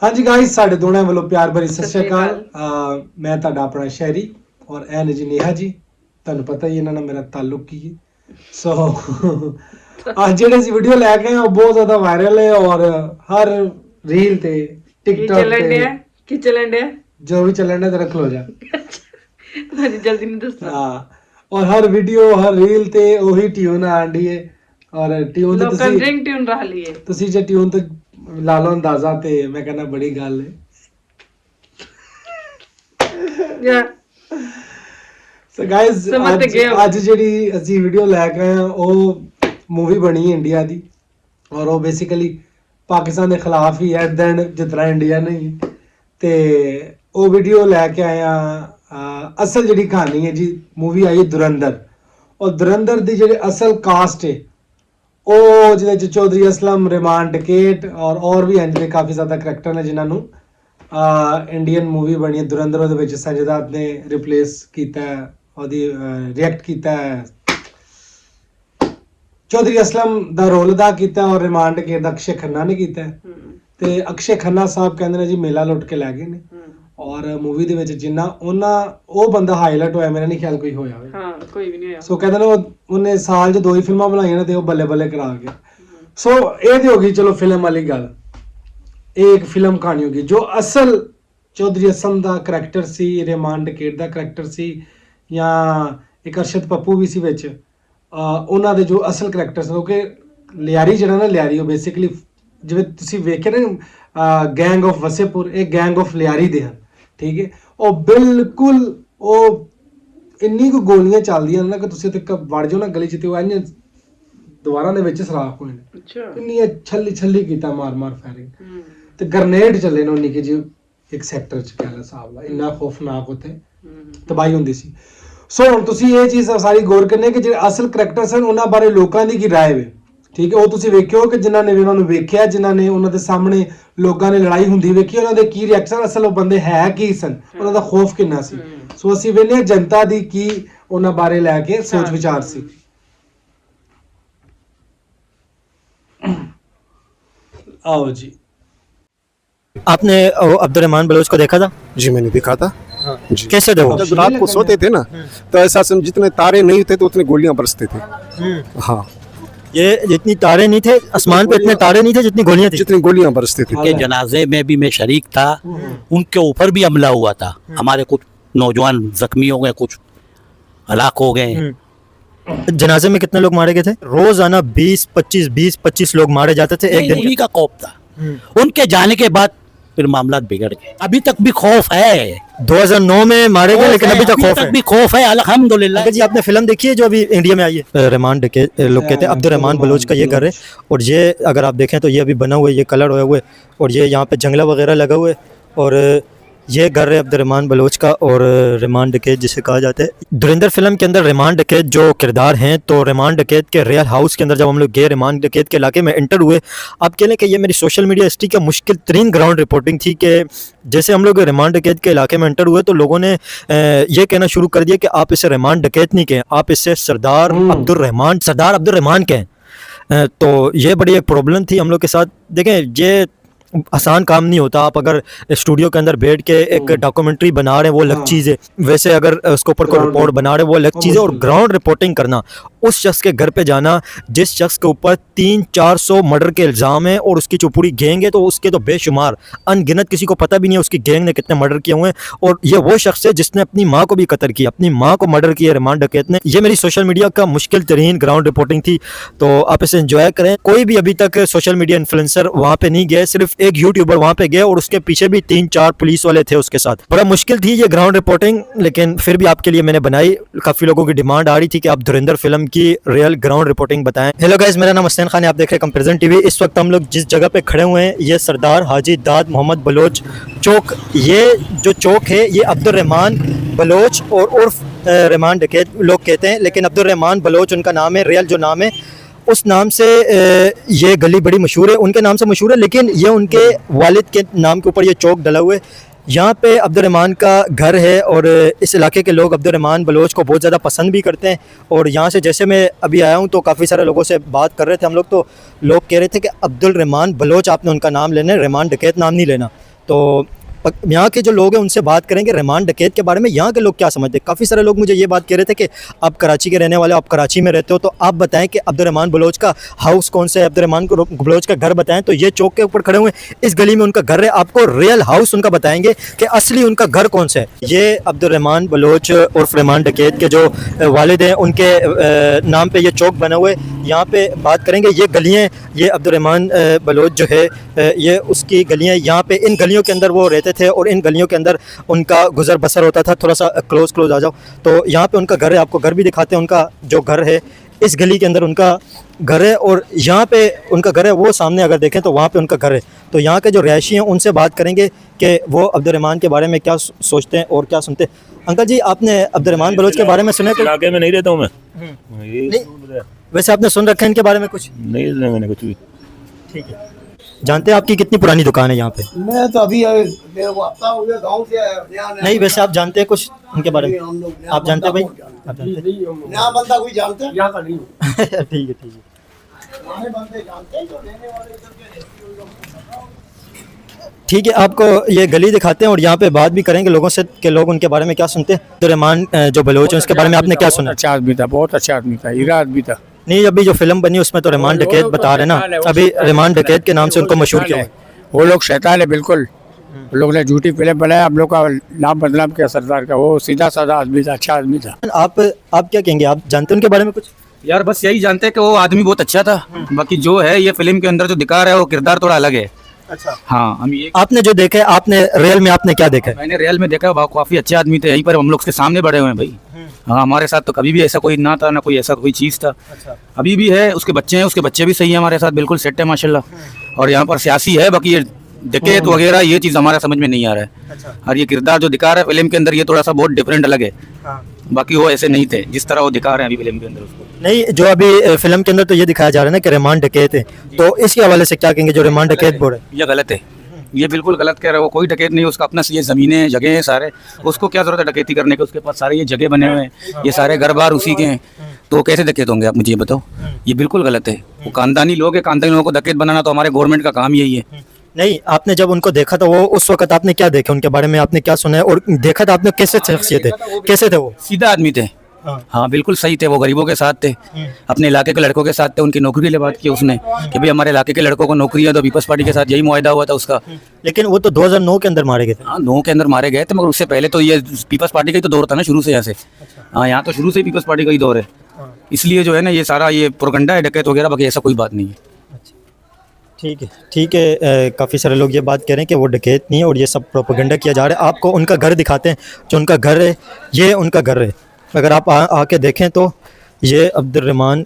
हाँ जी गाइस, साढ़े दोनों वालों प्यार भरी सत श्री अकाल। मैं ਤੁਹਾਡਾ ਆਪਣਾ ਸ਼ਹਿਰੀ और ए ने जी नेहा जी। ਤੁਹਾਨੂੰ ਪਤਾ ਹੀ ਇਹਨਾਂ ਨਾਲ ਮੇਰਾ ਤਾਲੁਕ ਕੀ ਹੈ। ਸੋ ਅੱਜ ਜਿਹੜੇ ਅਸੀਂ ਵੀਡੀਓ ਲੈ ਕੇ ਆਏ ਉਹ ਬਹੁਤ ਜ਼ਿਆਦਾ ਵਾਇਰਲ ਹੈ और हर रील ਤੇ टिकटॉक ਤੇ ਕੀ ਚੱਲਣ ਡਿਆ जो भी ਚੱਲਣ ਡਿਆ ਤੇਰਾ ਖਲੋ ਜਾ ਤੁਹਾਨੂੰ ਜਲਦੀ ਨਹੀਂ ਦੱਸਣਾ। ਹਾਂ और हर वीडियो हर रील ਤੇ ਉਹੀ ਟਿਊਨ ਆਂਦੀ ਹੈ और ਟਿਊਨ ਤੇ ਲੋਕਾਂ ਰਿੰਗ ਟਿਊਨ ਰਹ ਲਈ ਹੈ। ਤੁਸੀਂ ਜੇ ਟਿਊਨ ਤੇ ਲਾ ਲਓ ਅੰਦਾਜ਼ਾ ਤੇ ਮੈਂ ਕਹਿੰਦਾ ਬੜੀ ਗੱਲ ਹੈ। ਯਾ ਸੋ ਗਾਇਜ਼ ਅੱਜ ਜਿਹੜੀ ਅਸੀਂ ਵੀਡੀਓ ਲੈ ਕੇ ਆਏ ਹਾਂ ਉਹ ਮੂਵੀ ਬਣੀ ਇੰਡੀਆ ਦੀ ਔਰ ਉਹ ਬੇਸਿਕਲੀ ਪਾਕਿਸਤਾਨ ਦੇ ਖਿਲਾਫ ਹੀ ਹੈ ਦੈਨ ਜਿਤਨਾ ਇੰਡੀਆ ਨਹੀਂ ਤੇ ਉਹ ਵੀਡੀਓ ਲੈ ਕੇ ਆਏ ਆ। ਅਸਲ ਜਿਹੜੀ ਕਹਾਣੀ ਹੈ ਜੀ ਮੂਵੀ ਆਈ ਧੁਰੰਧਰ ਔਰ ਧੁਰੰਧਰ ਦੀ ਜਿਹੜੇ ਅਸਲ ਕਾਸਟ ਹੈ ਉਹ ਜਿਹਦੇ ਚ ਚੌਧਰੀ ਅਸਲਮ ਰਿਮਾਨ ਡਕੇਟ ਔਰ ਵੀ ਹਨ ਜਿਹੜੇ ਕਾਫੀ ਜ਼ਿਆਦਾ ਕਰੈਕਟਰ ਨੇ ਜਿਨ੍ਹਾਂ ਨੂੰ ਇੰਡੀਅਨ ਮੂਵੀ ਬਣੀ ਹੈ ਧੁਰੰਧਰ ਉਹਦੇ ਵਿੱਚ ਸੰਜੇ ਦੱਤ ਨੇ ਰਿਪਲੇਸ ਕੀਤਾ ਉਹਦੀ ਰਿਐਕਟ ਕੀਤਾ ਚੌਧਰੀ ਅਸਲਮ ਦਾ ਰੋਲ ਅਦਾ ਕੀਤਾ ਔਰ ਰਿਮਾਨ ਡਕੇਟ ਦਾ ਅਕਸ਼ੇ ਖੰਨਾ ਨੇ ਕੀਤਾ ਤੇ ਅਕਸ਼ੇ ਖੰਨਾ ਸਾਹਿਬ ਕਹਿੰਦੇ ਨੇ ਜੀ ਮੇਲਾ ਲੁੱਟ ਕੇ ਲੈ ਗਏ ਨੇ ਔਰ ਮੂਵੀ ਦੇ ਵਿੱਚ ਜਿੰਨਾ ਉਹ ਬੰਦਾ ਹਾਈਲਾਈਟ ਹੋਇਆ ਮੇਰਾ ਨਹੀਂ ਖਿਆਲ ਕੋਈ ਹੋਇਆ ਹੋਵੇ। ਹਾਂ ਕੋਈ ਵੀ ਨਹੀਂ ਹੋਇਆ। ਸੋ ਕਹਿੰਦੇ ਨੇ ਉਹਨੇ ਸਾਲ 'ਚ 2 ਹੀ ਫਿਲਮਾਂ ਬਣਾਈਆਂ ਨੇ ਤੇ ਉਹ ਬੱਲੇ ਬੱਲੇ ਕਰਾ ਗਿਆ। ਸੋ ਇਹ ਤੇ ਹੋ ਗਈ ਚਲੋ ਫਿਲਮ ਵਾਲੀ ਗੱਲ। ਇਹ ਇੱਕ ਫਿਲਮ ਕਹਾਣੀ ਹੋ ਗਈ ਜੋ ਅਸਲ ਚੌਧਰੀ ਅਸਲਮ ਦਾ ਕਰੈਕਟਰ ਸੀ ਰਹਿਮਾਨ ਡਕੇਟ ਦਾ ਕਰੈਕਟਰ ਸੀ ਜਾਂ ਇੱਕ ਅਰਸ਼ਦ ਪੱਪੂ ਵੀ ਸੀ ਵਿੱਚ ਉਹਨਾਂ ਦੇ ਜੋ ਅਸਲ ਕਰੈਕਟਰ ਸੀ ਕਿਉਂਕਿ ਲਿਆਰੀ ਜਿਹੜਾ ਨਾ ਲਿਆਰੀ ਉਹ ਬੇਸਿਕਲੀ ਜਿਵੇਂ ਤੁਸੀਂ ਵੇਖਿਆ ਨਾ ਗੈਂਗ ਆਫ ਵਸੇਪੁਰ ਇਹ ਗੈਂਗ ਆਫ ਲਿਆਰੀ ਦੇ ਹਨ ਠੀਕ ਹੈ। ਉਹ ਬਿਲਕੁਲ ਉਹ ਇੰਨੀ ਕੁ ਗੋਲੀਆਂ ਚੱਲਦੀਆਂ ਨੇ ਨਾ ਕਿ ਤੁਸੀਂ ਉੱਥੇ ਵੜ ਜਾਓ ਨਾ ਗਲੀ 'ਚ ਤੇ ਉਹ ਇੰਨੇ ਦੁਆਰਾਂ ਦੇ ਵਿੱਚ ਸਰਾਖ ਹੋਏ ਨੇ। ਅੱਛਾ ਇੰਨੀ ਛੱਲੀ ਕੀਤਾ ਮਾਰ ਫਾਇਰਿੰਗ ਤੇ ਗ੍ਰਨੇਡ ਚੱਲੇ ਨੇ ਨਿੱਕੇ ਜਿਹੇ ਇੱਕ ਸੈਕਟਰ 'ਚ ਕਹਿ ਲਾ ਹਿਸਾਬ ਲਾ ਇੰਨਾ ਖੌਫਨਾਕ ਉੱਥੇ ਤਬਾਹੀ ਹੁੰਦੀ ਸੀ। ਸੋ ਹੁਣ ਤੁਸੀਂ ਇਹ ਚੀਜ਼ ਸਾਰੀ ਗੌਰ ਕਰਨੀ ਕਿ ਜਿਹੜੇ ਅਸਲ ਕਰੈਕਟਰ ਸਨ ਉਹਨਾਂ ਬਾਰੇ ਲੋਕਾਂ ਦੀ ਕੀ ਰਾਏ ਵੇ ਠੀਕ ਹੈ। ਉਹ ਤੁਸੀਂ ਵੇਖਿਓ ਕਿ ਜਿਨ੍ਹਾਂ ਨੇ ਵੀ ਉਹਨਾਂ ਨੂੰ ਵੇਖਿਆ ਜਿਨ੍ਹਾਂ ਨੇ ਉਹਨਾਂ ਦੇ ਸਾਹਮਣੇ ਲੋਕਾਂ ਨੇ ਲੜਾਈ ਹੁੰਦੀ ਵੇਖੀ ਉਹਨਾਂ ਦੇ ਕੀ ਰਿਐਕਸ਼ਨ ਅਸਲ ਉਹ ਬੰਦੇ ਹੈ ਕੀ ਸਨ ਉਹਨਾਂ ਦਾ ਖੌਫ ਕਿੰਨਾ ਸੀ। ਸੋ ਅਸੀਂ ਵੇਖਦੇ ਜਨਤਾ ਦੀ ਕੀ ਉਹਨਾਂ ਬਾਰੇ ਲੈ ਕੇ ਸੋਚ ਵਿਚਾਰ ਸੀ। आओ जी आपने अब्दुर्रहमान बलोच को देखा था? जी मैंने देखा था। हाँ। जी कैसे थे वो? जब रात को सोते थे ना तो ऐसा जितने तारे नहीं थे तो उतने गोलियां बरसते थे। हाँ ये जितनी तारे नहीं थे आसमान पे इतने तारे नहीं थे जितनी गोलियां थी। जितनी गोलियां बरसते थे। के जनाजे में भी मैं शरीक था उनके ऊपर भी हमला हुआ था। हमारे कुछ नौजवान जख्मी हो गए कुछ हलाक हो गए। जनाजे में कितने लोग मारे गए थे? रोजाना 20-25 लोग मारे जाते थे एक दिन। उन्हीं का खौफ था। उनके जाने के बाद फिर मामला बिगड़ गए। अभी तक भी खौफ है। 2009 में मारे गए लेकिन अभी तक खौफ है। भी खौफ है अल्हम्दुलिल्लाह। जी आपने फिल्म देखी है जो अभी इंडिया में आई है रहमान डकैत लोग कहते हैं अब्दुर्रहमान बलोच का ये घर है और ये अगर आप देखें तो ये अभी बना हुआ है ये कलर हुए हुए और ये यहाँ पे जंगला वगैरह लगा हुआ है और ये घर है अब्दुर्रहमान बलोच का और रहमान डकैत जिसे कहा जाता है। धुरंधर फिल्म के अंदर रहमान डकैत जो किरदार हैं तो रहमान डकैत के रियल हाउस के अंदर जब हम लोग गए रहमान डकैत के इलाके में एंटर हुए आप कह लें कि ये मेरी सोशल मीडिया हिस्ट्री का मुश्किल तरीन ग्राउंड रिपोर्टिंग थी कि जैसे हम लोग रहमान डकैत के इलाके में एंटर हुए तो लोगों ने ये कहना शुरू कर दिया कि आप इसे रहमान डकैत नहीं कहें आप इससे सरदार अब्दुर्रहमान कहें। तो ये बड़ी एक प्रॉब्लम थी हम लोग के साथ। देखें ये आसान काम नहीं होता। आप अगर स्टूडियो के अंदर बैठ के एक डॉक्यूमेंट्री बना रहे हैं वो अलग चीज़ है वैसे अगर उसके ऊपर कोई रिपोर्ट बना रहे हैं वो अलग चीज़ है और ग्राउंड रिपोर्टिंग करना उस शख्स के घर पे जाना जिस शख्स के ऊपर 300-400 मर्डर के इल्ज़ाम है और उसकी जो पूरी गैंग है तो उसके तो बेशुमार अनगिनत किसी को पता भी नहीं है उसकी गैंग ने कितने मर्डर किए हुए हैं और ये वो शख्स है जिसने अपनी माँ को भी कत्ल किया अपनी माँ को मर्डर किया रहमान डकैत ने। ये मेरी सोशल मीडिया का मुश्किल तरीन ग्राउंड रिपोर्टिंग थी तो आप इसे एंजॉय करें। कोई भी अभी तक सोशल मीडिया इन्फ्लुएंसर वहाँ पे नहीं गए सिर्फ एक यूट्यूबर वहाँ पे गए और उसके पीछे भी 3-4 पुलिस वाले थे उसके साथ। बड़ा मुश्किल थी ये ग्राउंड रिपोर्टिंग लेकिन फिर भी आपके लिए मैंने बनाई। काफ़ी लोगों की डिमांड आ रही थी कि आप धुरंधर फिल्म की रियल ग्राउंड रिपोर्टिंग बताएं। हेलो गाइस मेरा नाम हसनैन खान है आप देख रहे हैं कंपैरिजन टीवी। इस वक्त हम लोग जिस जगह पे खड़े हुए हैं ये सरदार हाजी दाद मोहम्मद बलोच चौक। ये जो चौक है ये अब्दुर्रहमान बलोच और उर्फ रहमान डकैत लोग कहते हैं लेकिन अब्दुर्रहमान बलोच उनका नाम है रियल जो नाम है उस नाम से ये गली बड़ी मशहूर है उनके नाम से मशहूर है लेकिन ये उनके वालिद के नाम के ऊपर ये चौक डला हुआ है। यहाँ पे अब्दुर्रहमान का घर है और इस इलाके के लोग अब्दुर्रहमान बलोच को बहुत ज़्यादा पसंद भी करते हैं और यहाँ से जैसे मैं अभी आया हूँ तो काफ़ी सारे लोगों से बात कर रहे थे हम लोग तो लोग कह रहे थे कि अब्दुर्रहमान बलोच आपने उनका नाम लेना है रहमान डकैत नाम नहीं लेना। तो यहाँ के जो लोग हैं उनसे बात करेंगे रहमान डकैत के बारे में, यहाँ के लोग क्या समझते हैं। काफ़ी सारे लोग मुझे ये बात कह रहे थे कि आप कराची के रहने वाले, आप कराची में रहते हो, तो आप बताएं कि अब्दुर्रहमान बलोच का हाउस कौन सा है, अब्दुर्रहमान बलोच का घर बताएं। तो ये चौक के ऊपर खड़े हुए, इस गली में उनका घर है, आपको रियल हाउस उनका बताएंगे कि असली उनका घर कौन सा है। ये अब्दुर्रहमान बलोच और रहमान डकैत के जो वालिद हैं उनके नाम पर यह चौक बना हुआ है, यहाँ पे बात करेंगे। ये गलियाँ, ये अब्दुर्रहमान बलोच जो है ये उसकी गलियाँ, यहाँ पे इन गलियों के अंदर वो रहते थे और इन गलियों के अंदर उनका गुजर बसर होता था। थोड़ा सा क्लोज आ जाओ तो यहाँ पे उनका घर है, आपको घर भी दिखाते हैं। उनका जो घर है इस गली के अंदर उनका घर है और यहाँ पे उनका घर है, वो सामने अगर देखें तो वहाँ पे उनका घर है। तो यहाँ के जो रहायशी हैं उनसे बात करेंगे कि वो अब्दुर्रहमान के बारे में क्या सोचते हैं और क्या सुनते हैं। अंकल जी, आपने अब्दुर्रहमान बलोच के बारे में सुना है? इलाके में नहीं रहता हूँ मैं। नहीं, वैसे आपने सुन रखा है इनके बारे में कुछ? नहीं सुना मैंने कुछ भी। ठीक है। जानते हैं आपकी कितनी पुरानी दुकान है यहाँ पे? मैं तो अभी हफ्ता हो गया गाँव से। नहीं, वैसे आप जानते हैं कुछ उनके बारे में? हम लोग आप जानते हैं भाई? आप जानते नया बंदा कोई जानते हैं? यहाँ का नहीं हैं? ठीक है। पुराने बंदे जानते हैं जो रहने वाले इधर के ठीक है, आपको ये गली दिखाते हैं और यहाँ पे बात भी करेंगे लोगों से कि लोग उनके बारे में क्या सुनते हैं। तो रहमान जो बलोच है उसके बारे में आपने क्या सुना? अच्छा आदमी था, बहुत अच्छा आदमी था, हीरा आदमी था। नहीं, अभी जो फिल्म बनी उसमें तो रहमान डकैत बता रहे ना, अभी रहमान डकैत के नाम से उनको मशहूर किया है। वो लोग शैतान है बिल्कुल। लोग ने झूठी फिल्म बनाया, हम लोग का नाम बदनाम किया सरदार का। वो सीधा साधा आदमी था, अच्छा आदमी था। आप क्या कहेंगे, आप जानते हैं उनके बारे में कुछ? यार बस यही जानते हैं कि वो आदमी बहुत अच्छा था। बाकी जो है ये फिल्म के अंदर जो दिखा रहा है वो किरदार थोड़ा अलग है। अच्छा। हाँ, हम ये आपने जो देखा है, आपने रियल में आपने क्या देखा है? मैंने रियल में देखा, काफी अच्छे आदमी थे। यहीं पर हम लोग के सामने बड़े हुए हैं भाई। हाँ, हमारे साथ तो कभी भी ऐसा कोई ना था, ना कोई ऐसा कोई चीज़ था। अभी भी है, उसके बच्चे हैं, उसके बच्चे भी सही है हमारे साथ, बिल्कुल सेट है माशाल्लाह। और यहाँ पर सियासी है, बाकी ये डकैत वगैरह ये चीज़ हमारे समझ में नहीं आ रहा है। और ये किरदार जो दिखा रहा है फिल्म के अंदर, ये थोड़ा सा बहुत डिफरेंट अलग है। बाकी वो ऐसे नहीं थे जिस तरह वो दिखा रहे हैं अभी फिल्म के अंदर उसको। नहीं, जो अभी फिल्म के अंदर तो ये दिखाया जा रहा है ना कि रहमान डकैत है, तो इसके हवाले से क्या कहेंगे जो रहमान डकैत बोल रहे हैं? ये गलत है, ये बिल्कुल गलत कह रहे हो। कोई डकैत नहीं है, उसका अपना ये ज़मीनें जगह हैं सारे, उसको क्या जरूरत है डकैती करने की? उसके पास सारे ये जगह बने हुए हैं, ये सारे घर बार उसी के हैं, तो कैसे डकैत होंगे आप मुझे ये बताओ? ये बिल्कुल गलत है। वो खानदानी लोग हैं, खानदानी लोगों को डकैत बनाना तो हमारे गवर्नमेंट का काम यही है। नहीं, आपने जब उनको देखा तो वो उस वक्त आपने क्या देखा, उनके बारे में आपने क्या सुना है और देखा था आपने कैसे शख्सियत थे, कैसे थे वो? सीधा आदमी थे। हाँ बिल्कुल सही थे। वो गरीबों के साथ थे, अपने इलाके के लड़कों के साथ थे। उनकी नौकरी के लिए बात की उसने कि भाई हमारे इलाके के लड़कों को नौकरी है, तो पीपल्स पार्टी के साथ यही मुआहदा हुआ था उसका। लेकिन वो तो 2009 के अंदर मारे गए थे। हाँ, 9 के अंदर मारे गए थे, मगर उससे पहले तो ये पीपल्स पार्टी का ही तो दौर था ना शुरू से यहाँ से। हाँ, यहाँ तो शुरू से ही पीपल्स पार्टी का ही दौर है, इसलिए जो है ना ये सारा ये प्रोगंडा है डकैत वगैरह, बाकी ऐसा कोई बात नहीं है। ठीक है। काफ़ी सारे लोग ये बात कह रहे हैं कि वो डकैत नहीं है और ये सब प्रोपेगेंडा किया जा रहा है। आपको उनका घर दिखाते हैं, जो उनका घर है ये उनका घर है। अगर आप आके देखें तो ये अब्दुर्रहमान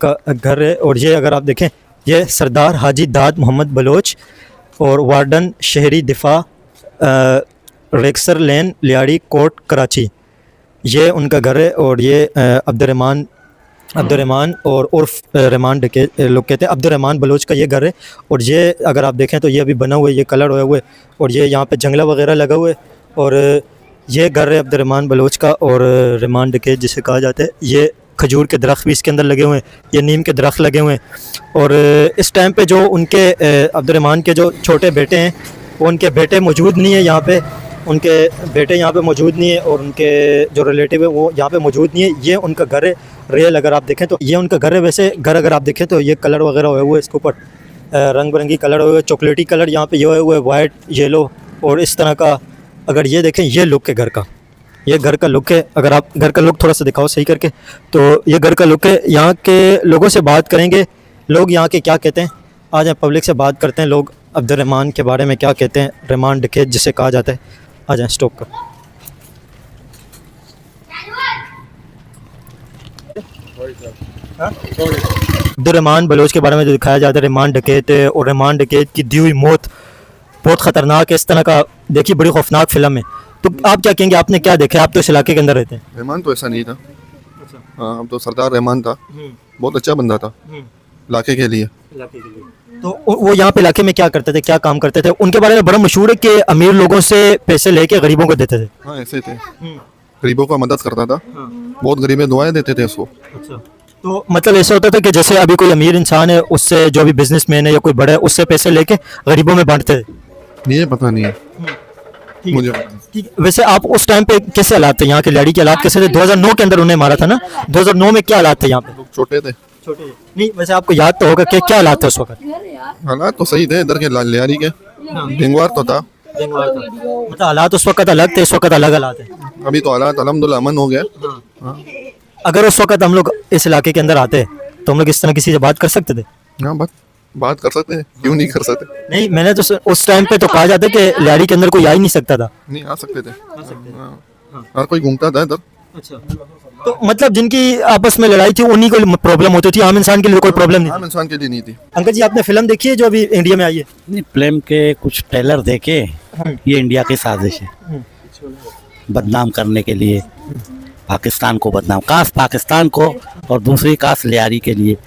का घर है और ये अगर आप देखें ये सरदार हाजी दाद मोहम्मद बलोच और वार्डन शहरी दिफा रेक्सर लेन लियाड़ी कोट कराची, ये उनका घर है। और ये अब्दुर्रहमान और उर्फ रहमान डकैत लोग कहते हैं, अब्दुर्रहमान बलोच का ये घर है। और ये अगर आप देखें तो ये अभी बना हुआ है, ये कलर हुए हुए और ये यहाँ पे जंगला वगैरह लगा हुआ है। और ये घर है अब्दुर्रहमान बलोच का और रहमान डकैत जिसे कहा जाता है। ये खजूर के दरख्त भी इसके अंदर लगे हुए हैं, ये नीम के दरख्त लगे हुए हैं। और इस टाइम पे जो उनके अब्दुर्रहमान के जो छोटे बेटे हैं वो उनके बेटे मौजूद नहीं है यहाँ पे, उनके बेटे यहाँ पे मौजूद नहीं है और उनके जो रिलेटिव है वो यहाँ पे मौजूद नहीं है। ये उनका घर है रियल, अगर आप देखें तो ये उनका घर है। वैसे घर अगर आप देखें तो ये कलर वगैरह हुए हुए इसके ऊपर रंग बिरंगी कलर हुए हुए, चॉकलेटी कलर यहाँ पे ये हुए हुए, वाइट येलो और इस तरह का। अगर ये देखें ये लुक है घर का, ये घर का लुक है। अगर आप घर का लुक थोड़ा सा दिखाओ सही करके, तो ये घर का लुक है। यहाँ के लोगों से बात करेंगे, लोग यहाँ के क्या कहते हैं। आज हम पब्लिक से बात करते हैं, लोग अब्दुर्रहमान के बारे में क्या कहते हैं, रहमान डकैत जिसे कहा जाता है। आ जाए स्टॉप कर। अब्दुर्रहमान बलोच के बारे में जो दिखाया जाता है रहमान डकैत है और रहमान डकैत की दी हुई मौत बहुत ख़तरनाक है। इस तरह का देखिए बड़ी खौफनाक फिल्म है। तो आप क्या कहेंगे, आपने क्या देखा? आप तो इस इलाके के अंदर रहते हैं। रहमान तो ऐसा नहीं था। हाँ, अब तो सरदार रहमान था, बहुत अच्छा बंदा था इलाके के लिए। तो वो यहाँ पे इलाके में क्या करते थे, क्या काम करते थे? उनके बारे में बड़ा मशहूर है कि अमीर लोगों से पैसे लेके गरीबों को देते थे। हाँ, ऐसे थे, गरीबों का मदद करता था, बहुत गरीबें दुआएं देते थे उसको। तो मतलब ऐसा होता था कि जैसे अभी कोई अमीर इंसान है उससे, जो भी बिजनेसमैन है या कोई बड़ा है, उससे पैसे लेके गरीबों में बांटते थे। ये पता नहीं है मुझे पता नहीं। ठीक है। वैसे आप उस टाइम पे कैसे हालात थे यहाँ के, लड़ी के हालात कैसे थे? 2009 के अंदर उन्हें मारा था ना, 2009 में क्या हालात थे यहाँ पे? लोग छोटे थे, नहीं वैसे आपको याद तो होगा कि क्या हालात थे उस वक्त? हालात तो सही थे इधर के लियारी के, भिंगवार तो था। मतलब हालात उस वक्त अलग थे, इस वक्त अलग हालात है। अभी तो हालात अल्हम्दुलिल्लाह अमन हो गया। अगर उस वक्त हम लोग इस इलाके के अंदर आते तो हम लोग इस तरह किसी से बात कर सकते थे? हाँ बात कर सकते हैं, क्यों नहीं कर सकते। नहीं मैंने तो उस टाइम पे तो कहा जाता कि लियारी के अंदर कोई आ ही नहीं सकता था। नहीं आ सकते थे, हाँ। हर कोई घूमता था इधर। अच्छा, तो मतलब जिनकी आपस में लड़ाई थी उन्हीं को प्रॉब्लम होती थी, आम इंसान के लिए कोई प्रॉब्लम नहीं आम इंसान के लिए नहीं थी। थी। अंकल जी आपने फिल्म देखी है जो अभी इंडिया में आई है? नहीं, फिल्म के कुछ ट्रेलर देखे, ये इंडिया की साजिश है बदनाम करने के लिए, पाकिस्तान को बदनाम, काश पाकिस्तान को और दूसरी काश लियारी के लिए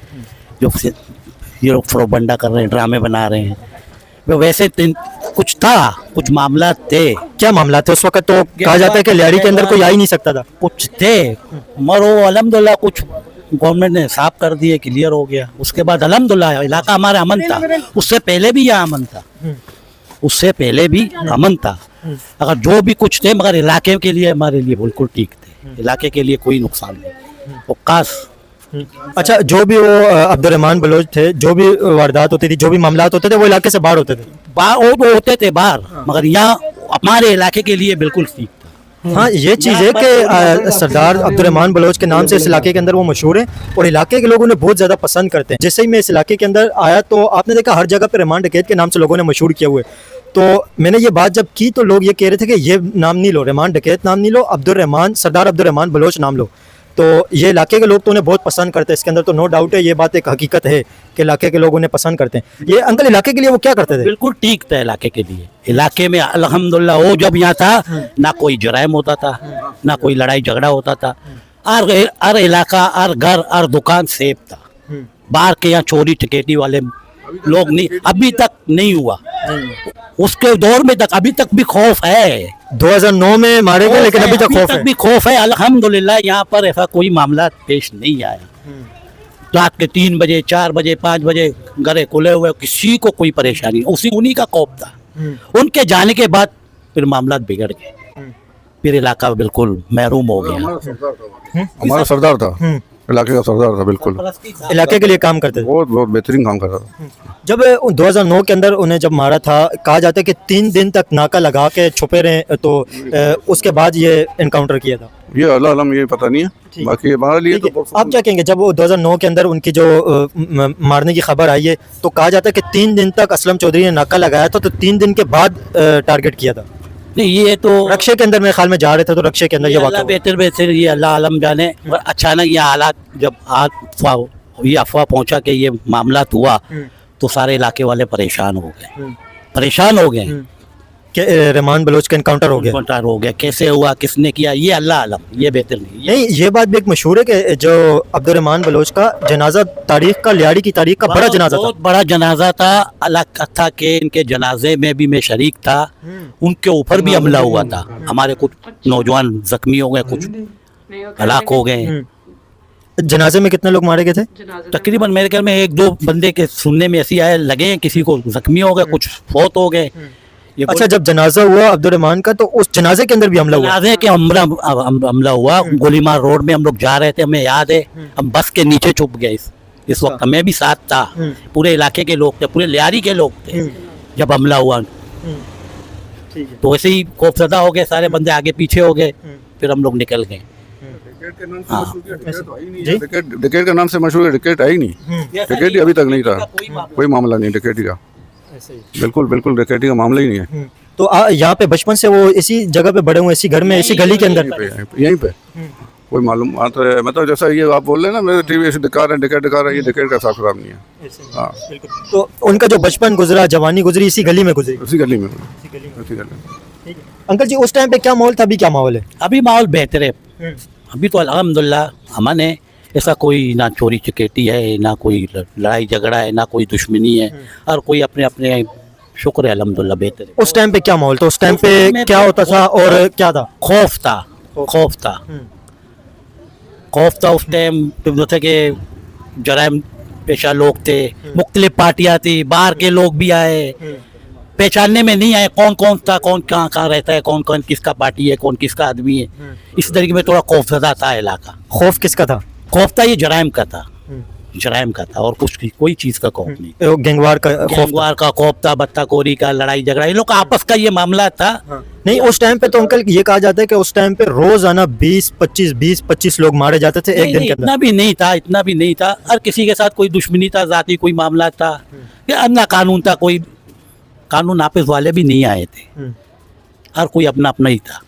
जो ये लोग प्रोपगंडा कर रहे हैं, ड्रामे बना रहे हैं। वो वैसे कुछ था, कुछ मामला थे। क्या मामला थे उस वक्त? तो कहा जाता है कि लियारी के अंदर कोई आ ही नहीं सकता था। कुछ थे मगर वो अल्हम्दुलिल्लाह कुछ गवर्नमेंट ने साफ कर दिए, क्लियर हो गया। उसके बाद अल्हम्दुलिल्लाह इलाका हमारा अमन था, उससे पहले भी यहाँ अमन था, उससे पहले भी अमन था। अगर जो भी कुछ थे मगर इलाके के लिए हमारे लिए बिल्कुल ठीक थे, इलाके के लिए कोई नुकसान नहीं। वो काश अच्छा, जो भी वो अब्दुर्रहमान बलोच थे, जो भी वारदात होती थी, जो भी मामलात होते थे, वो इलाके से बाहर होते थे। वो होते थे बाहर, मगर यहाँ हमारे इलाके के लिए बिल्कुल ठीक था। हाँ ये चीज़ है कि सरदार अब्दुर्रहमान बलोच के नाम से इस इलाके के अंदर वो मशहूर है और इलाके के लोग उन्हें बहुत ज़्यादा पसंद करते हैं। जैसे ही मैं इस इलाके के अंदर आया तो आपने देखा हर जगह पे रहमान डकैत के नाम से लोगों ने मशहूर किया हुआ है। तो मैंने ये बात जब की तो लोग ये कह रहे थे कि ये नाम नहीं लो, रहमान डकैत नाम नहीं लो, सरदार अब्दुर्रहमान बलोच नाम लो। तो ये इलाके के लोग तो उन्हें बहुत पसंद करते हैं, इसके अंदर तो नो डाउट है, ये बात एक हकीकत है कि इलाके के लोग उन्हें पसंद करते हैं। ये अंकल इलाके के लिए वो क्या करते थे? बिल्कुल ठीक था इलाके के लिए। इलाके में अल्हम्दुलिल्लाह वो जब यहाँ था ना कोई जराइम होता था, ना कोई लड़ाई झगड़ा होता था। हर इलाका, हर घर, हर दुकान सेफ था। बाहर के यहाँ चोरी टकेटी वाले लोग नहीं, अभी तक नहीं हुआ। उसके दौर में तक अभी तक भी खौफ है। 2009 में मारे गए लेकिन अभी तक खौफ है। भी खौफ है। अल्हम्दुलिल्लाह यहाँ पर ऐसा कोई मामला पेश नहीं आया। रात के 3 बजे, 4 बजे, 5 बजे घरे खुले हुए, किसी को कोई परेशानी, उन्हीं का खौफ था। उनके जाने के बाद फिर मामला बिगड़ गए, फिर इलाका बिल्कुल महरूम हो गया। हमारा सरदार था, इलाके का सरदार था, बिल्कुल इलाके के लिए काम करते थे, बहुत बेहतरीन काम कर रहा था। जब 2009 के अंदर उन्हें जब मारा था, कहा जाता है कि 3 दिन तक नाका लगा के छुपे रहे, तो उसके बाद ये एनकाउंटर किया था। ये अल्लाह अलम ये पता नहीं है, बाकी हमारे लिए तो आप क्या कहेंगे? जब वो 2009 के अंदर उनकी जो मारने की खबर आई है तो कहा जाता है कि 3 दिन तक असलम चौधरी ने नाका लगाया था, तो 3 दिन के बाद टारगेट किया था। नहीं ये तो रक्षे के अंदर मेरे ख्याल में जा रहे थे, तो रक्षे के अंदर ये वाक़या हुआ। बेहतर ये अल्लाह आलम जाने। और अचानक ये हालात जब ये अफवाह पहुंचा कि ये मामला हुआ तो सारे इलाके वाले परेशान हो गए कि रहमान बलोच का एनकाउंटर हो गया। एनकाउंटर हो गया, कैसे हुआ, किसने किया, ये अल्लाह आलम, ये बेहतर नहीं। ये बात भी एक मशहूर है कि जो अब्दुर्रहमान बलोच का जनाजा तारीख का, लियारी की तारीख का बड़ा जनाजा था, बहुत बड़ा जनाजा था। अलग था कि इनके जनाजे में भी मैं शरीक था, उनके ऊपर भी हमला हुआ था। हमारे कुछ नौजवान जख्मी हो गए, कुछ हलाक हो गए। जनाजे में कितने लोग मारे गए थे? तकरीबन मेरे ख्याल में 1-2 बंदे के सुनने में ऐसी आए, लगे हैं किसी को जख्मी हो गए, कुछ फौत हो गए। अच्छा, जब जनाजा हुआ अब्दुर्रहमान का तो उस जनाजे के अंदर भी हमला हुआ? जनाजे के हमला हुआ। गोलीमार रोड में हम लोग जा रहे थे, हमें याद है, हम बस के नीचे छुप गए। इस वक्त हमें भी साथ था, पूरे इलाके के लोग थे, पूरे लियारी के लोग थे जब हमला हुआ। तो वैसे ही खौफजदा हो गए, सारे बंदे आगे पीछे हो गए, फिर हम लोग निकल गए। डिकेट का नाम से मशहूर है, डिकेट है ही नहीं, डिकेटी अभी तक नहीं रहा, कोई मामला नहीं डिकेटी का, बिल्कुल डिकेटी का मामला ही नहीं है। तो यहाँ पे बचपन से वो इसी जगह पे बड़े हुए, इसी घर में, इसी गली के अंदर? यहीं पे कोई मालूम है, मतलब जैसा ये आप बोल रहे हैं ना, मेरे टीवी से दिखा रहे हैं डिकेट दिखा रहे हैं, ये डिकेट का हिसाब खराब नहीं है। हाँ, तो उनका जो बचपन गुजरा, जवानी गुजरी, इसी गली में गुजरी? उसी गली में। अंकल जी उस टाइम पे क्या माहौल था, अभी क्या माहौल है? अभी माहौल बेहतर है, अभी तो अल्हम्दुलिल्लाह अमन है। ऐसा कोई ना चोरी चकेटी है, ना कोई लड़ाई झगड़ा है, ना कोई दुश्मनी है, और कोई अपने अपने शुक्र है अल्हम्दुलिल्लाह बेहतर है। उस टाइम पे क्या माहौल था? उस टाइम पे क्या होता था और क्या था? खौफ था उस टाइम, जैसे कि जराइम पेशा लोग थे, मुख्तलिफ पार्टियाँ थी, बाहर के लोग भी आए, पहचानने में नहीं आए कौन कौन था, कौन कहाँ कहाँ रहता है, कौन कौन किसका पार्टी है, कौन किसका आदमी है। इस तरीके में थोड़ा खौफजदा था इलाका। खौफ किसका था? खौफ था ये जराइम का था, जराइम का था, और कुछ कोई चीज का खौफ नहीं। वो गैंगवार का खौफ था। गैंगवार का खौफ था, बत्ताखोरी का, लड़ाई झगड़ा, इन लोग का आपस का ये मामला था। नहीं, उस टाइम पे तो अंकल ये कहा जाता है कि उस टाइम पे रोजाना 20-25 लोग मारे जाते थे एक नहीं, दिन नहीं, के अंदर। इतना भी नहीं था, इतना भी नहीं था। हर किसी के साथ कोई दुश्मनी था, जाती कोई मामला था, या अन्ना कानून था, कोई कानून नापिस वाले भी नहीं आए थे। हर कोई अपना अपना ही था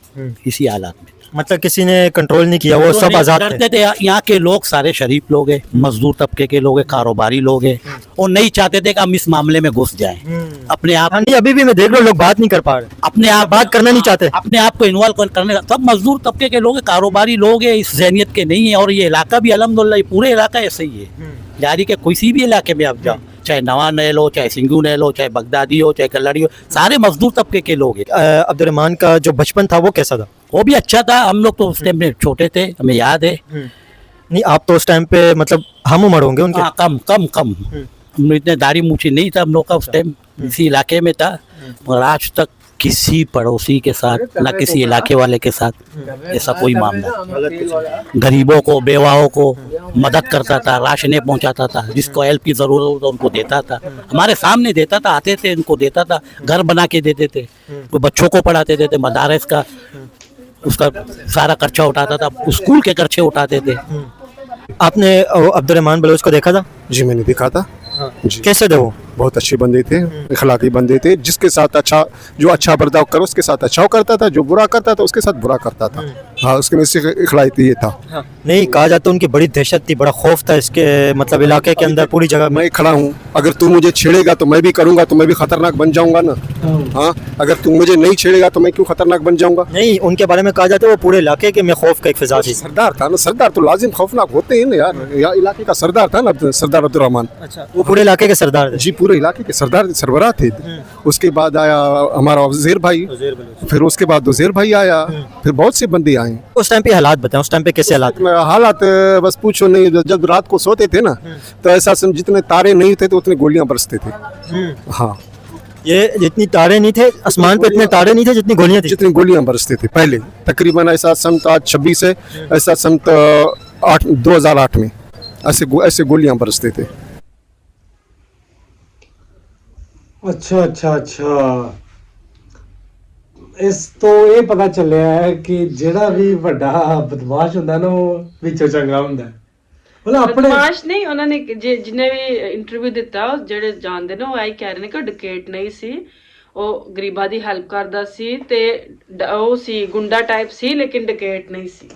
इसी हालात में। मतलब किसी ने कंट्रोल नहीं किया, वो सब आजाद थे। करते थे। यहाँ के लोग सारे शरीफ लोग हैं, मजदूर तबके के लोग हैं, कारोबारी लोग हैं, और नहीं चाहते थे कि हम इस मामले में घुस जाएं। अपने आप हाँ, नहीं, अभी भी मैं देख रहा हूँ लोग बात नहीं कर पा रहे, अपने आप बात करना नहीं चाहते। अपने आप को इन्वॉल्व करने का। सब मजदूर तबके के लोग हैं, कारोबारी लोग हैं, इस जहनियत के नहीं है। और ये इलाका भी अल्हम्दुलिल्लाह, ये पूरे इलाका ऐसे ही है। जारी के किसी भी इलाके में आप जाओ, चाहे नवा नहल हो, चाहे सिंगू नहल हो, चाहे बगदादी हो, चाहे कल्लड़ी हो, सारे मजदूर तबके के लोग हैं। अब्दुर्रहमान का जो बचपन था वो कैसा था? वो भी अच्छा था। हम लोग तो उस टाइम में छोटे थे, हमें याद है। नहीं, आप तो उस टाइम पे मतलब हम उम्र होंगे उनके। हाँ, कम कम कम। हम इतने दाढ़ी मूछी नहीं था हम लोग का उस टाइम, इसी इलाके में था। मगर आज तक किसी पड़ोसी के साथ, ना किसी इलाके वाले के साथ ऐसा कोई मामला। गरीबों को, बेवाओं को मदद करता था, राशनें पहुंचाता था, जिसको हेल्प की जरूरत हो तो उनको देता था। हमारे सामने देता था, आते थे, उनको देता था, घर बना के देते थे, तो बच्चों को पढ़ाते थे, मदारस का उसका सारा खर्चा उठाता था, स्कूल के खर्चे उठाते थे। आपने अब्दुर्रहमान बलोच को देखा था? जी मैंने देखा था। जी, कैसे थे वो? बहुत अच्छे बंदे थे, इखलाकी बंदे थे। जिसके साथ अच्छा, जो अच्छा बर्ताव करो उसके साथ अच्छा करता था, जो बुरा करता था उसके साथ बुरा करता था। हाँ, उसके में से इखलाकी ये था। नहीं, कहा जाता उनकी बड़ी दहशत थी, बड़ा खौफ था इसके मतलब इलाके के अंदर, पूरी जगह में। मैं खड़ा हूँ, अगर तू मुझे छेड़ेगा तो मैं भी करूँगा, तो मैं भी खतरनाक बन जाऊँगा ना। हाँ, अगर तू मुझे नहीं छेड़ेगा तो मैं क्यों खतरनाक बन जाऊँगा? नहीं, उनके बारे में कहा जाता है वो पूरे इलाके के में खौफ का एक फिजा थी। सरदार था ना, सरदार तो लाजिम खौफनाक होते हैं ना यार। या इलाके का सरदार था ना, सरदार अब्दुर्रहमान। अच्छा, वो पूरे इलाके के सरदार थे? जी, पूरे इलाके के सरदार सरबराह थे। उसके बाद आया हमारा वजीर भाई, फिर उसके बाद वजीर भाई आया, फिर बहुत से बंदे आए। उस टाइम पे हालात बताएं, उस टाइम पे कैसे हालात? हालात बस पूछो नहीं। जब रात को सोते थे ना, तो ऐसा जितने तारे नहीं थे तो उतने गोलियां बरसते थे। हाँ, ये जितनी तारे नहीं थे आसमान पे, इतने तारे नहीं थे जितनी गोलियां थी। जितनी गोलियां बरसते थे पहले। तकरीबन ऐसा सन आज 26 है, ऐसा सन 2008 में ऐसे गोलियां बरसते थे। अच्छा अच्छा अच्छा, ਇਸ ਤੋਂ ਇਹ ਪਤਾ ਚੱਲਿਆ ਹੈ ਕਿ ਜਿਹੜਾ ਵੀ ਵੱਡਾ ਬਦਮਾਸ਼ ਹੁੰਦਾ ਨਾ ਉਹ ਵਿੱਚੋਂ ਚੰਗਾ ਹੁੰਦਾ ਹੈ। ਮਤਲਬ ਆਪਣੇ ਬਦਮਾਸ਼ ਨਹੀਂ, ਉਹਨਾਂ ਨੇ ਜਿੰਨੇ ਵੀ ਇੰਟਰਵਿਊ ਦਿੱਤਾ, ਜਿਹੜੇ ਜਾਣਦੇ ਨੇ ਉਹ ਆਈ ਕਹਿ ਰਹੇ ਨੇ ਕਿ ਡਿਕੇਟ ਨਹੀਂ ਸੀ, ਉਹ ਗਰੀਬਾਂ ਦੀ ਹੈਲਪ ਕਰਦਾ ਸੀ ਤੇ ਉਹ ਸੀ ਗੁੰਡਾ ਟਾਈਪ ਸੀ, ਲੇਕਿਨ ਡਿਕੇਟ ਨਹੀਂ ਸੀ।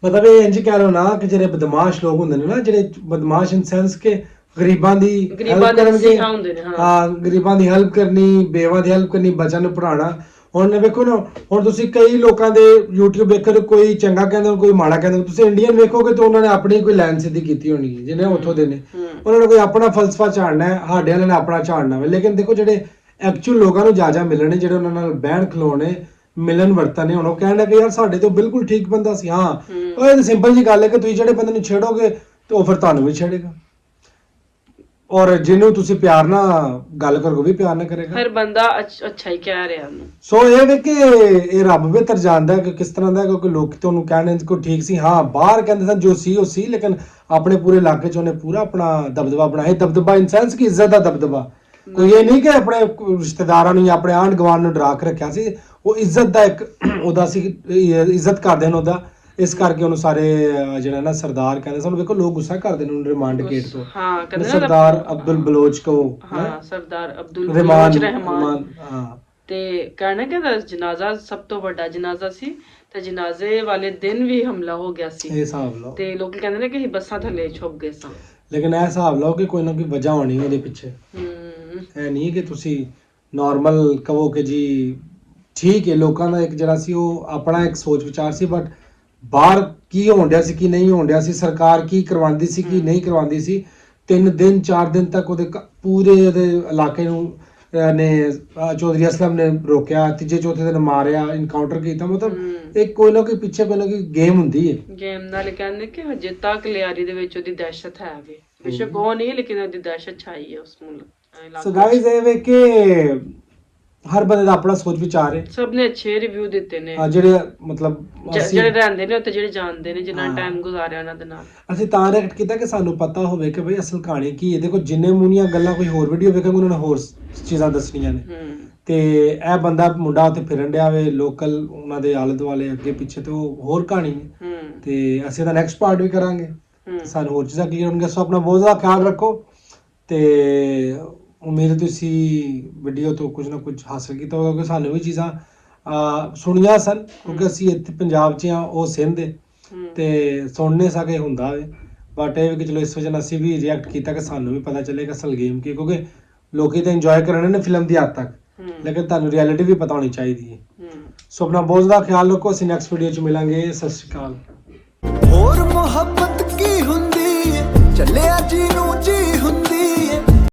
ਮਤਲਬ ਇਹ ਇੰਜ ਕਹਿ ਲਓ ਨਾ ਕਿ ਜਿਹੜੇ ਬਦਮਾਸ਼ ਲੋਕ ਹੁੰਦੇ ਨੇ ਨਾ, ਜਿਹੜੇ ਬਦਮਾਸ਼ ਇਨ ਸੈਂਸ ਕਿ ਗਰੀਬਾਂ ਦੀ ਹੈਲਪ ਕਰਨਗੇ। ਹਾਂ, ਗਰੀਬਾਂ ਦੀ ਹੈਲਪ ਕਰਨੀ, ਬੇਵਾਂ ਦੀ ਹੈਲਪ ਕਰਨੀ, ਬੱਚਿਆਂ ਨੂੰ ਪੜ੍ਹਾਉਣਾ। ਹੁਣ ਵੇਖੋ ਨਾ, ਹੁਣ ਤੁਸੀਂ ਕਈ ਲੋਕਾਂ ਦੇ YouTube ਵੇਖੋ, ਕੋਈ ਚੰਗਾ ਕਹਿੰਦੇ ਕੋਈ ਮਾੜਾ ਕਹਿੰਦੇ, ਤੁਸੀਂ ਇੰਡੀਅਨ ਵੇਖੋਗੇ ਤਾਂ ਉਹਨਾਂ ਨੇ ਆਪਣੀ ਕੋਈ ਲਾਈਨ ਸਿੱਧੀ ਕੀਤੀ ਹੋਣੀ ਹੈ, ਜਿਹਨੇ ਉੱਥੋਂ ਦੇ ਨੇ, ਉਹਨਾਂ ਨੇ ਕੋਈ ਆਪਣਾ ਫਲਸਫਾ ਝਾੜਨਾ ਹੈ, ਸਾਡੇ ਵਾਲਿਆਂ ਨੇ ਆਪਣਾ ਝਾੜਨਾ ਹੈ। ਲੇਕਿਨ ਦੇਖੋ ਜਿਹੜੇ ਐਕਚੁਅਲ ਲੋਕਾਂ ਨੂੰ ਜਾ ਮਿਲਣੇ, ਜਿਹੜੇ ਉਹਨਾਂ ਨਾਲ ਬਹਿਣ ਖਲੋਣੇ, ਮਿਲਣ ਵਰਤਨ ਨੇ, ਹੁਣ ਉਹ ਕਹਿਣ ਕਿ ਯਾਰ ਸਾਡੇ ਤੋਂ ਬਿਲਕੁਲ ਠੀਕ ਬੰਦਾ ਸੀ। ਹਾਂ, ਉਹ ਇਹ ਸਿੰਪਲ ਜੀ ਗੱਲ ਹੈ ਕਿ ਤੁਸੀਂ ਜਿਹੜੇ ਬੰਦੇ ਨੂੰ ਛੇੜੋਗੇ ਤੇ ਉਹ ਫਿਰ ਤੁਹਾਨੂੰ ਵੀ ਛੇੜੇਗਾ, ਔਰ ਜਿਹਨੂੰ ਤੁਸੀਂ ਪਿਆਰ ਨਾਲ ਗੱਲ ਕਰੋਗੇ ਵੀ ਪਿਆਰ ਨਾਲ ਕਰੇਗਾ। ਹਰ ਬੰਦਾ ਅੱਛਾ ਹੀ ਕਹਿ ਰਿਹਾ ਉਹਨੂੰ। ਸੋ ਇਹ ਵੇ ਕਿ ਇਹ ਰੱਬ ਬਿਹਤਰ ਜਾਣਦਾ ਕਿ ਕਿਸ ਤਰ੍ਹਾਂ ਦਾ, ਕਿਉਂਕਿ ਲੋਕ ਤਾਂ ਉਹਨੂੰ ਕਹਿਣ ਕੋ ਠੀਕ ਸੀ। ਹਾਂ, ਬਾਹਰ ਕਹਿੰਦੇ ਸਨ ਜੋ ਸੀ ਉਹ ਸੀ, ਲੇਕਿਨ ਆਪਣੇ ਪੂਰੇ ਇਲਾਕੇ 'ਚ ਉਹਨੇ ਪੂਰਾ ਆਪਣਾ ਦਬਦਬਾ ਬਣਾਇਆ। ਦਬਦਬਾ ਇਨ ਸੈਂਸ ਕਿ ਇੱਜ਼ਤ ਦਾ ਦਬਦਬਾ। ਕੋਈ ਇਹ ਨਹੀਂ ਕਿ ਆਪਣੇ ਰਿਸ਼ਤੇਦਾਰਾਂ ਨੂੰ ਜਾਂ ਆਪਣੇ ਆਂਢ ਗੁਆਂਢ ਨੂੰ ਡਰਾ ਕੇ ਰੱਖਿਆ ਸੀ। ਉਹ ਇੱਜ਼ਤ ਦਾ ਇੱਕ ਉਹਦਾ ਸੀ, ਇੱਜ਼ਤ ਕਰਦੇ ਨੇ ਉਹਦਾ, ਇਸ ਕਰਕੇ ਉਹਨੂੰ ਸਾਰੇ ਜਿਹੜਾ ਨਾ ਸਰਦਾਰ ਕਹਿੰਦੇ ਸਨ। ਵੇਖੋ ਲੋਕ ਗੁੱਸਾ ਕਰਦੇ ਨੇ ਉਹਨੂੰ ਰਿਮਾਂਡ ਗੇਟ ਤੋਂ। ਹਾਂ, ਕਹਿੰਦੇ ਸਰਦਾਰ ਅਬਦੁਲ ਬਲੋਚ ਕੋ। ਹਾਂ, ਸਰਦਾਰ ਅਬਦੁਲ ਰਹਿਮਾਨ। ਰਹਿਮਾਨ। ਹਾਂ, ਤੇ ਕਹਿਣਾ ਕਿ ਜਨਾਜ਼ਾ ਸਭ ਤੋਂ ਵੱਡਾ ਜਨਾਜ਼ਾ ਸੀ, ਤੇ ਜਨਾਜ਼ੇ ਵਾਲੇ ਦਿਨ ਵੀ ਹਮਲਾ ਹੋ ਗਿਆ ਸੀ। ਇਹ ਹਿਸਾਬ ਲਓ। ਤੇ ਲੋਕ ਕਹਿੰਦੇ ਨੇ ਕਿ ਅਸੀਂ ਬੱਸਾਂ ਥੱਲੇ ਛੁਪ ਗਏ ਸਾਂ। ਲੇਕਿਨ ਇਹ ਹਿਸਾਬ ਲਓ ਕਿ ਕੋਈ ਨਾ ਕੋਈ ਵਜ੍ਹਾ ਹੋਣੀ ਉਹਦੇ ਪਿੱਛੇ। ਇਹ ਨਹੀਂ ਕਿ ਤੁਸੀਂ ਨਾਰਮਲ ਕਹੋ ਕਿ ਜੀ ਠੀਕ ਹੈ। ਲੋਕਾਂ ਦਾ ਇੱਕ ਜਿਹੜਾ ਸੀ ਉਹ ਆਪਣਾ ਇੱਕ ਸੋਚ ਵਿਚਾਰ ਸੀ, ਬਟ ਬਾਹਰ ਕੀ ਹੋਣ ਡਿਆ ਸੀ, ਕੀ ਨਹੀਂ ਹੋਣ ਡਿਆ ਸੀ, ਸਰਕਾਰ ਕੀ ਕਰਵਾਉਂਦੀ ਸੀ, ਕੀ ਨਹੀਂ ਕਰਵਾਉਂਦੀ ਸੀ। 3 ਦਿਨ 4 ਦਿਨ ਤੱਕ ਉਹਦੇ ਪੂਰੇ ਉਹਦੇ ਇਲਾਕੇ ਨੂੰ ਨੇ ਚੌਧਰੀ ਅਸਲਮ ਨੇ ਰੋਕਿਆ, ਤੀਜੇ ਚੌਥੇ ਦਿਨ ਮਾਰਿਆ, ਇਨਕਾਊਂਟਰ ਕੀਤਾ। ਮਤਲਬ ਇੱਕ ਕੋਈ ਨਾ ਕੋਈ ਪਿੱਛੇ ਕੋਈ ਨਾ ਕੋਈ ਗੇਮ ਹੁੰਦੀ ਹੈ। ਗੇਮ ਨਾਲ ਕਹਿੰਦੇ ਕਿ ਹਜੇ ਤੱਕ ਲਿਆਰੀ ਦੇ ਵਿੱਚ ਉਹਦੀ ਦਹਿਸ਼ਤ ਹੈ ਵੇ, ਬੇਸ਼ੱਕ ਉਹ ਨਹੀਂ, ਲੇਕਿਨ ਉਹਦੀ ਦਹਿਸ਼ਤ ਛਾਈ ਹੈ ਉਸ ਮੁਲਕ। ਸੋ ਗਾਇਜ਼ ਇਹ ਵੇ ਕਿ ਹਰ ਬੰਦੇ ਦਾ ਆਪਣਾ ਸੋਚ ਵਿਚਾਰ ਹੈ। ਸਭ ਨੇ ਅੱਛੇ ਰਿਵਿਊ ਦਿੱਤੇ ਨੇ, ਜਿਹੜੇ ਮਤਲਬ ਜਿਹੜੇ ਰਹਿੰਦੇ ਨੇ ਉੱਥੇ, ਜਿਹੜੇ ਜਾਣਦੇ ਨੇ, ਜਿੰਨਾ ਟਾਈਮ ਗੁਜ਼ਾਰਿਆ ਉਹਨਾਂ ਦੇ ਨਾਲ। ਅਸੀਂ ਤਾਂ ਰਿਐਕਟ ਕੀਤਾ ਕਿ ਸਾਨੂੰ ਪਤਾ ਹੋਵੇ ਕਿ ਬਈ ਅਸਲ ਕਹਾਣੀ ਕੀ ਹੈ। ਦੇਖੋ ਜਿੰਨੇ ਮੂੰਹ ਗੱਲਾਂ ਕੋਈ ਹੋਰ ਵੀਡੀਓ ਵੇਖਾਂਗੇ ਉਹਨਾਂ ਨੇ ਹੋਰ ਚੀਜ਼ਾਂ ਦੱਸਣੀਆਂ ਨੇ, ਤੇ ਇਹ ਬੰਦਾ ਮੁੰਡਾ ਉੱਥੇ ਫਿਰਨ ਡਿਆ ਵੇ ਲੋਕਲ ਉਹਨਾਂ ਦੇ ਆਲੇ ਦੁਆਲੇ ਅੱਗੇ ਪਿੱਛੇ, ਤੇ ਉਹ ਹੋਰ ਕਹਾਣੀ ਹੈ। ਤੇ ਅਸੀਂ ਇਹਦਾ ਨੈਕਸਟ ਪਾਰਟ ਵੀ ਕਰਾਂਗੇ, ਸਾਨੂੰ ਹੋਰ ਚੀਜ਼ਾਂ ਕਲੀਅਰ ਹੋਣਗੀਆਂ। ਸੋ ਆਪਣਾ ਬਹੁਤ ਜ਼ਿਆਦਾ ਖਿਆਲ ਰੱਖੋ, ਤੇ ਉਮੀਦ ਹੈ ਤੁਸੀਂ ਵੀਡੀਓ ਤੋਂ ਕੁਝ ਨਾ ਕੁਝ ਹਾਸਲ ਕੀਤਾ ਹੋਗਾ, ਕਿਉਂਕਿ ਸਾਨੂੰ ਵੀ ਚੀਜ਼ਾਂ ਸੁਣੀਆਂ ਸਨ, ਕਿਉਂਕਿ ਅਸੀਂ ਇੱਥੇ ਪੰਜਾਬ 'ਚ ਹਾਂ, ਉਹ ਸਿੰਧ ਹੈ, ਤੇ ਸੁਣ ਨਹੀਂ ਸਕੇ ਹੁੰਦਾ ਵੇ। ਬਟ ਇਹ ਵੀ ਕਿ ਚਲੋ ਇਸ ਵਜ੍ਹਾ ਨਾਲ ਅਸੀਂ ਵੀ ਰਿਐਕਟ ਕੀਤਾ ਕਿ ਸਾਨੂੰ ਵੀ ਪਤਾ ਚੱਲੇ ਕਿ ਅਸਲ ਗੇਮ ਕੀ, ਕਿਉਂਕਿ ਲੋਕੀ ਤਾਂ ਇੰਜੋਏ ਕਰਨੇ ਨੇ ਫਿਲਮ ਦੀ ਹੱਦ ਤੱਕ, ਲੇਕਿਨ ਤੁਹਾਨੂੰ ਰਿਐਲਿਟੀ ਵੀ ਪਤਾ ਹੋਣੀ ਚਾਹੀਦੀ ਹੈ। ਸੋ ਆਪਣਾ ਬਹੁਤ ਜ਼ਿਆਦਾ ਖਿਆਲ ਰੱਖੋ, ਅਸੀਂ ਨੈਕਸਟ ਵੀਡੀਓ 'ਚ ਮਿਲਾਂਗੇ। ਸਤਿ ਸ਼੍ਰੀ ਅਕਾਲ। ਹੋਰ ਮੁਹੱਬਤ ਕੀ ਹੁੰਦੀ ਏ, ਚੱਲਿਆ ਜੀ ਨੂੰ ਜੀ